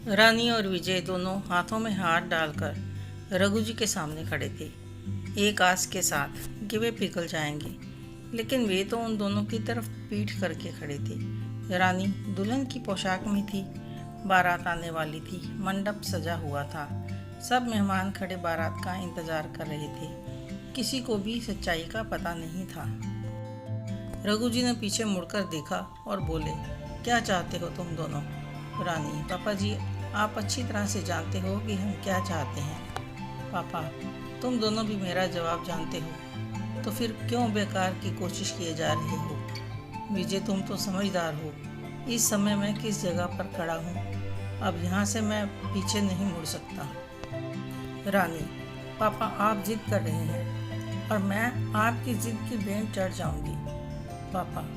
रानी और विजय दोनों हाथों में हाथ डालकर रघु जी के सामने खड़े थे, एक आस के साथ कि वे पिघल जाएंगे। लेकिन वे तो उन दोनों की तरफ पीठ करके खड़े थे। रानी दुल्हन की पोशाक में थी, बारात आने वाली थी, मंडप सजा हुआ था, सब मेहमान खड़े बारात का इंतजार कर रहे थे। किसी को भी सच्चाई का पता नहीं था। रघु जी ने पीछे मुड़कर देखा और बोले, क्या चाहते हो तुम दोनों? रानी, पापा जी, आप अच्छी तरह से जानते हो कि हम क्या चाहते हैं। पापा, तुम दोनों भी मेरा जवाब जानते हो, तो फिर क्यों बेकार की कोशिश किए जा रहे हो? विजय, तुम तो समझदार हो। इस समय मैं किस जगह पर खड़ा हूँ, अब यहाँ से मैं पीछे नहीं मुड़ सकता। रानी, पापा, आप जिद कर रहे हैं और मैं आपकी जिद की भेंट चढ़ जाऊंगी। पापा,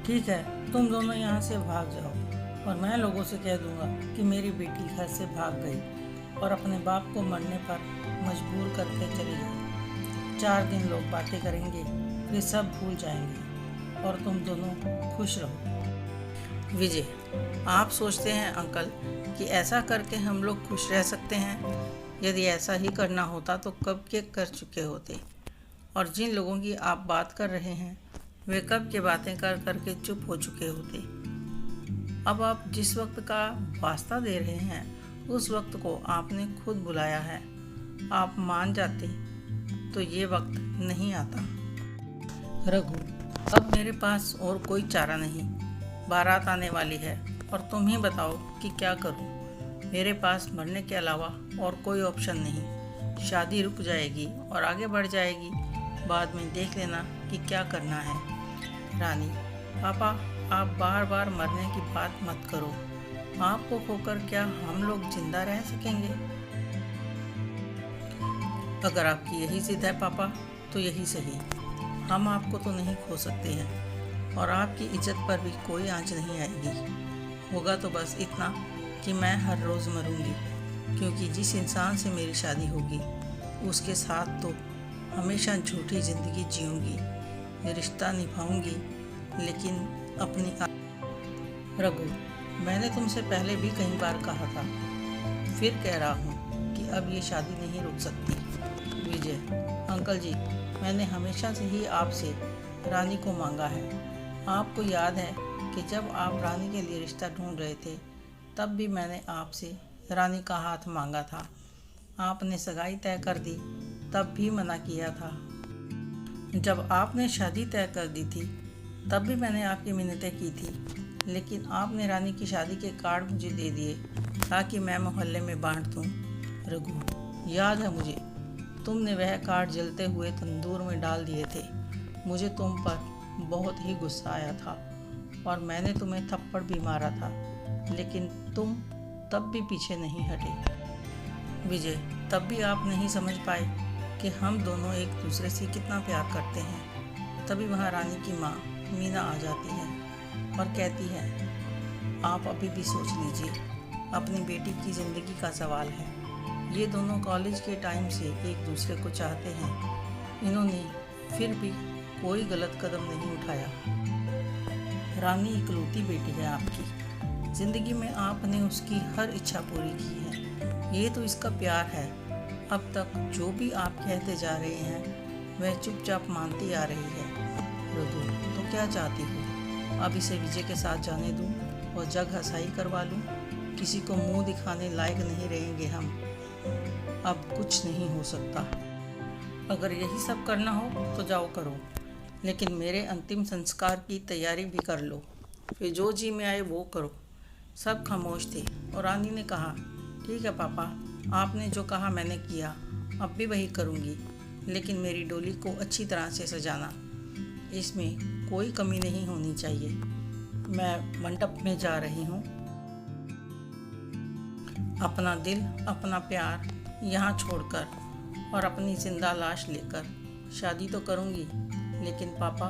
ठीक है, तुम दोनों यहाँ से भाग जाओ और मैं लोगों से कह दूंगा कि मेरी बेटी घर से भाग गई और अपने बाप को मरने पर मजबूर करके चली गई। 4 दिन लोग बातें करेंगे, फिर सब भूल जाएंगे और तुम दोनों खुश रहो। विजय, आप सोचते हैं अंकल कि ऐसा करके हम लोग खुश रह सकते हैं? यदि ऐसा ही करना होता तो कब के कर चुके होते। और जिन लोगों की आप बात कर रहे हैं वे कब के बातें कर करके चुप हो चुके होते। अब आप जिस वक्त का वास्ता दे रहे हैं उस वक्त को आपने खुद बुलाया है। आप मान जाते तो ये वक्त नहीं आता। रघु, अब मेरे पास और कोई चारा नहीं। बारात आने वाली है और तुम ही बताओ कि क्या करूं। मेरे पास मरने के अलावा और कोई ऑप्शन नहीं। शादी रुक जाएगी और आगे बढ़ जाएगी, बाद में देख लेना कि क्या करना है। रानी, पापा, आप बार बार मरने की बात मत करो। आपको खोकर क्या हम लोग जिंदा रह सकेंगे? अगर आपकी यही जिद है पापा, तो यही सही। हम आपको तो नहीं खो सकते हैं और आपकी इज्जत पर भी कोई आंच नहीं आएगी। होगा तो बस इतना कि मैं हर रोज़ मरूंगी, क्योंकि जिस इंसान से मेरी शादी होगी उसके साथ तो हमेशा झूठी ज़िंदगी जीऊंगी, रिश्ता निभाऊंगी, लेकिन अपनी रघु, मैंने तुमसे पहले भी कई बार कहा था, फिर कह रहा हूँ कि अब ये शादी नहीं रुक सकती। विजय, अंकल जी, मैंने हमेशा से ही आपसे रानी को मांगा है। आपको याद है कि जब आप रानी के लिए रिश्ता ढूंढ रहे थे तब भी मैंने आपसे रानी का हाथ मांगा था। आपने सगाई तय कर दी तब भी मना किया था। जब आपने शादी तय कर दी थी तब भी मैंने आपकी मिन्नतें की थी, लेकिन आपने रानी की शादी के कार्ड मुझे दे दिए ताकि मैं मोहल्ले में बांट दूँ। रघु, याद है मुझे, तुमने वह कार्ड जलते हुए तंदूर में डाल दिए थे। मुझे तुम पर बहुत ही गुस्सा आया था और मैंने तुम्हें थप्पड़ भी मारा था, लेकिन तुम तब भी पीछे नहीं हटे। विजय, तब भी आप नहीं समझ पाए कि हम दोनों एक दूसरे से कितना प्यार करते हैं। तभी वहाँ रानी की माँ मीना आ जाती है और कहती है, आप अभी भी सोच लीजिए, अपनी बेटी की ज़िंदगी का सवाल है। ये दोनों कॉलेज के टाइम से एक दूसरे को चाहते हैं। इन्होंने फिर भी कोई गलत कदम नहीं उठाया। रानी इकलौती बेटी है आपकी, ज़िंदगी में आपने उसकी हर इच्छा पूरी की है। ये तो इसका प्यार है। अब तक जो भी आप कहते जा रहे हैं वह चुपचाप मानती आ रही है। रघु, तो क्या चाहती हूँ? अब इसे विजय के साथ जाने दूँ और जग हंसाई करवा लूँ? किसी को मुंह दिखाने लायक नहीं रहेंगे हम। अब कुछ नहीं हो सकता। अगर यही सब करना हो तो जाओ करो, लेकिन मेरे अंतिम संस्कार की तैयारी भी कर लो। फिर जो जी में आए वो करो। सब खामोश थे और रानी ने कहा, ठीक है पापा, आपने जो कहा मैंने किया, अब भी वही करूँगी, लेकिन मेरी डोली को अच्छी तरह से सजाना, इसमें कोई कमी नहीं होनी चाहिए। मैं मंडप में जा रही हूँ। अपना दिल, अपना प्यार यहाँ छोड़कर और अपनी जिंदा लाश लेकर शादी तो करूँगी, लेकिन पापा,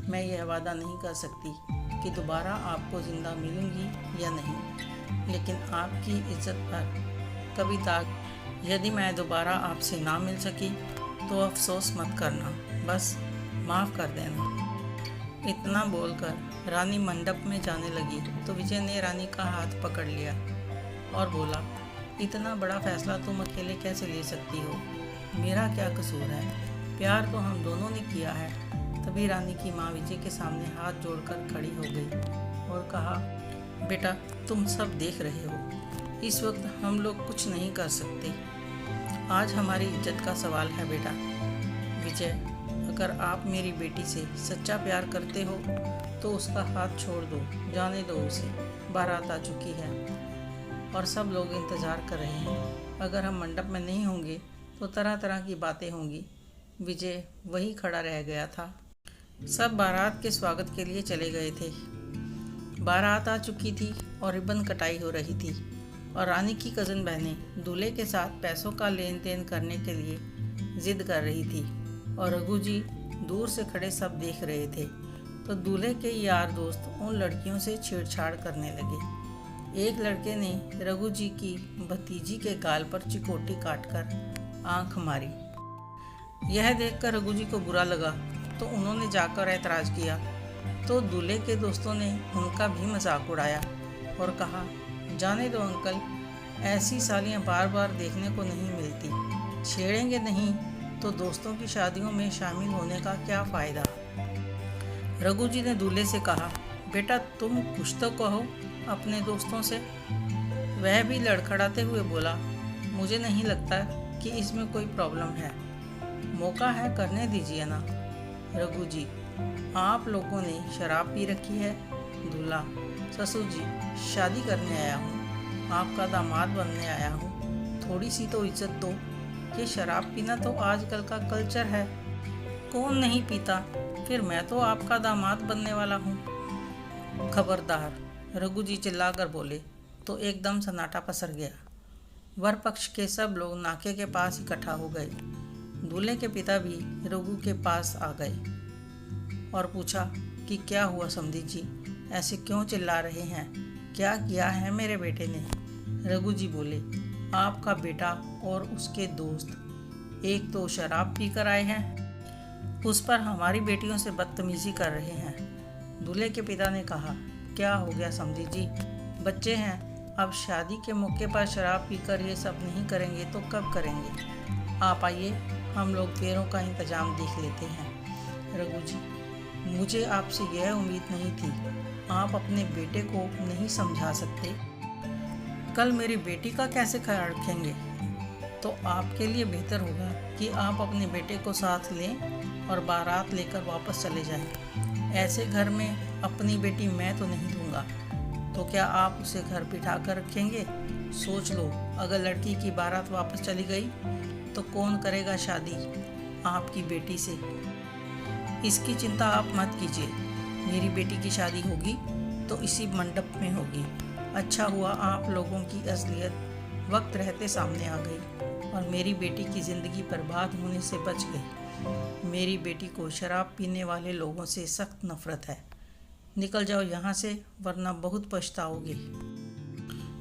मैं यह वादा नहीं कर सकती कि दोबारा आपको ज़िंदा मिलूँगी या नहीं, लेकिन आपकी इज्जत पर कभी दाग। यदि मैं दोबारा आपसे ना मिल सकी तो अफसोस मत करना, बस माफ़ कर देना। इतना बोलकर रानी मंडप में जाने लगी तो विजय ने रानी का हाथ पकड़ लिया और बोला, इतना बड़ा फैसला तुम अकेले कैसे ले सकती हो? मेरा क्या कसूर है? प्यार तो हम दोनों ने किया है। तभी रानी की माँ विजय के सामने हाथ जोड़कर खड़ी हो गई और कहा, बेटा तुम सब देख रहे हो, इस वक्त हम लोग कुछ नहीं कर सकते। आज हमारी इज्जत का सवाल है बेटा। विजय, अगर आप मेरी बेटी से सच्चा प्यार करते हो तो उसका हाथ छोड़ दो, जाने दो उसे। बारात आ चुकी है और सब लोग इंतज़ार कर रहे हैं। अगर हम मंडप में नहीं होंगे तो तरह तरह की बातें होंगी। विजय वही खड़ा रह गया था। सब बारात के स्वागत के लिए चले गए थे। बारात आ चुकी थी और रिबन कटाई हो रही थी और रानी की कज़न बहनें दूल्हे के साथ पैसों का लेन देन करने के लिए जिद कर रही थी और रघु जी दूर से खड़े सब देख रहे थे। तो दूल्हे के यार दोस्त उन लड़कियों से छेड़छाड़ करने लगे। एक लड़के ने रघु जी की भतीजी के गाल पर चिकोटी काटकर आंख मारी। यह देखकर रघु जी को बुरा लगा तो उन्होंने जाकर ऐतराज किया। तो दूल्हे के दोस्तों ने उनका भी मजाक उड़ाया और कहा, जाने दो अंकल, ऐसी सालियां बार बार देखने को नहीं मिलती। छेड़ेंगे नहीं तो दोस्तों की शादियों में शामिल होने का क्या फ़ायदा। रघु जी ने दूल्हे से कहा, बेटा तुम कुछ तो कहो अपने दोस्तों से। वह भी लड़खड़ाते हुए बोला, मुझे नहीं लगता कि इसमें कोई प्रॉब्लम है, मौका है करने दीजिए ना। रघु जी, आप लोगों ने शराब पी रखी है। दूल्हा, ससुर जी, शादी करने आया हूँ, आपका दामाद बनने आया हूँ, थोड़ी सी तो इज्जत दो। ये शराब पीना तो आजकल का कल्चर है, कौन नहीं पीता, फिर मैं तो आपका दामाद बनने वाला हूँ। खबरदार, रघु जी चिल्लाकर बोले तो एकदम सन्नाटा पसर गया। वर पक्ष के सब लोग नाके के पास इकट्ठा हो गए। दूल्हे के पिता भी रघु के पास आ गए और पूछा कि क्या हुआ समधी जी, ऐसे क्यों चिल्ला रहे हैं, क्या किया है मेरे बेटे ने? रघु जी बोले, आपका बेटा और उसके दोस्त एक तो शराब पीकर आए हैं, उस पर हमारी बेटियों से बदतमीजी कर रहे हैं। दूल्हे के पिता ने कहा, क्या हो गया समधी जी, बच्चे हैं, अब शादी के मौके पर शराब पीकर ये सब नहीं करेंगे तो कब करेंगे? आप आइए, हम लोग फेरों का इंतजाम देख लेते हैं। रघु जी, मुझे आपसे यह उम्मीद नहीं थी, आप अपने बेटे को नहीं समझा सकते। कल मेरी बेटी का कैसे ख्याल रखेंगे? तो आपके लिए बेहतर होगा कि आप अपने बेटे को साथ लें और बारात लेकर वापस चले जाएं। ऐसे घर में अपनी बेटी मैं तो नहीं दूंगा। तो क्या आप उसे घर बिठा कर रखेंगे? सोच लो, अगर लड़की की बारात वापस चली गई तो कौन करेगा शादी आपकी बेटी से? इसकी चिंता आप मत कीजिए, मेरी बेटी की शादी होगी तो इसी मंडप में होगी। अच्छा हुआ आप लोगों की असलियत वक्त रहते सामने आ गई और मेरी बेटी की ज़िंदगी बर्बाद होने से बच गई। मेरी बेटी को शराब पीने वाले लोगों से सख्त नफरत है। निकल जाओ यहाँ से, वरना बहुत पछताओगे।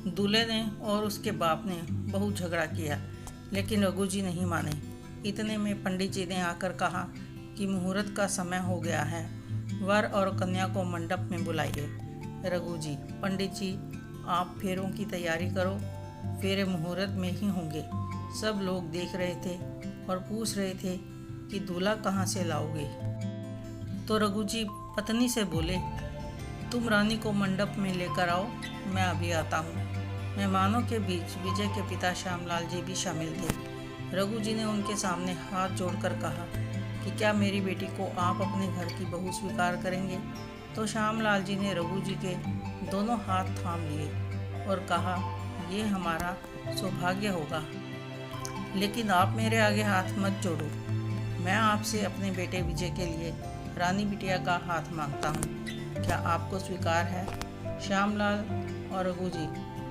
दूल्हे ने और उसके बाप ने बहुत झगड़ा किया, लेकिन रघु जी नहीं माने। इतने में पंडित जी ने आकर कहा कि मुहूर्त का समय हो गया है, वर और कन्या को मंडप में बुलाइए। रघु जी, पंडित जी, आप फेरों की तैयारी करो, फेरे मुहूर्त में ही होंगे। सब लोग देख रहे थे और पूछ रहे थे कि दूल्हा कहाँ से लाओगे। तो रघु जी पत्नी से बोले, तुम रानी को मंडप में लेकर आओ, मैं अभी आता हूँ। मेहमानों के बीच विजय के पिता श्यामलाल जी भी शामिल थे। रघु जी ने उनके सामने हाथ जोड़कर कहा कि क्या मेरी बेटी को आप अपने घर की बहू स्वीकार करेंगे? तो श्यामलाल जी ने रघु जी के दोनों हाथ थाम लिए और कहा, ये हमारा सौभाग्य होगा, लेकिन आप मेरे आगे हाथ मत जोड़ो। मैं आपसे अपने बेटे विजय के लिए रानी बिटिया का हाथ मांगता हूँ, क्या आपको स्वीकार है? श्यामलाल और रघु जी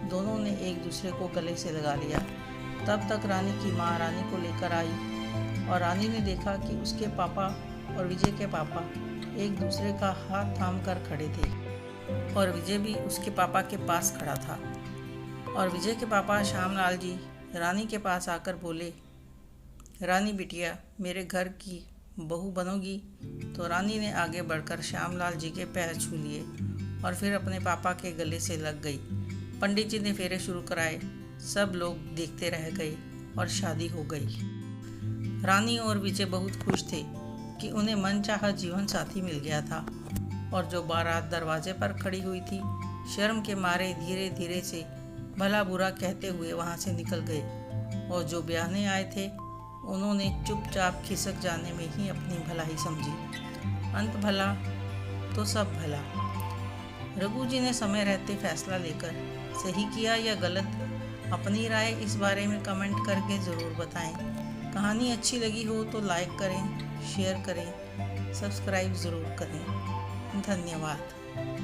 दोनों ने एक दूसरे को गले से लगा लिया। तब तक रानी की माँ रानी को लेकर आई और रानी ने देखा कि उसके पापा और विजय के पापा एक दूसरे का हाथ थाम कर खड़े थे और विजय भी उसके पापा के पास खड़ा था। और विजय के पापा श्यामलाल जी रानी के पास आकर बोले, रानी बिटिया, मेरे घर की बहू बनोगी? तो रानी ने आगे बढ़कर श्यामलाल जी के पैर छू लिए और फिर अपने पापा के गले से लग गई। पंडित जी ने फेरे शुरू कराए, सब लोग देखते रह गए और शादी हो गई। रानी और विजय बहुत खुश थे कि उन्हें मनचाहा जीवन साथी मिल गया था, और जो बारात दरवाजे पर खड़ी हुई थी, शर्म के मारे धीरे धीरे से भला बुरा कहते हुए वहां से निकल गए, और जो ब्याहने आए थे उन्होंने चुपचाप खिसक जाने में ही अपनी भलाई समझी। अंत भला तो सब भला। रघु जी ने समय रहते फैसला लेकर सही किया या गलत, अपनी राय इस बारे में कमेंट करके ज़रूर बताएं। कहानी अच्छी लगी हो तो लाइक करें, शेयर करें, सब्सक्राइब ज़रूर करें। धन्यवाद।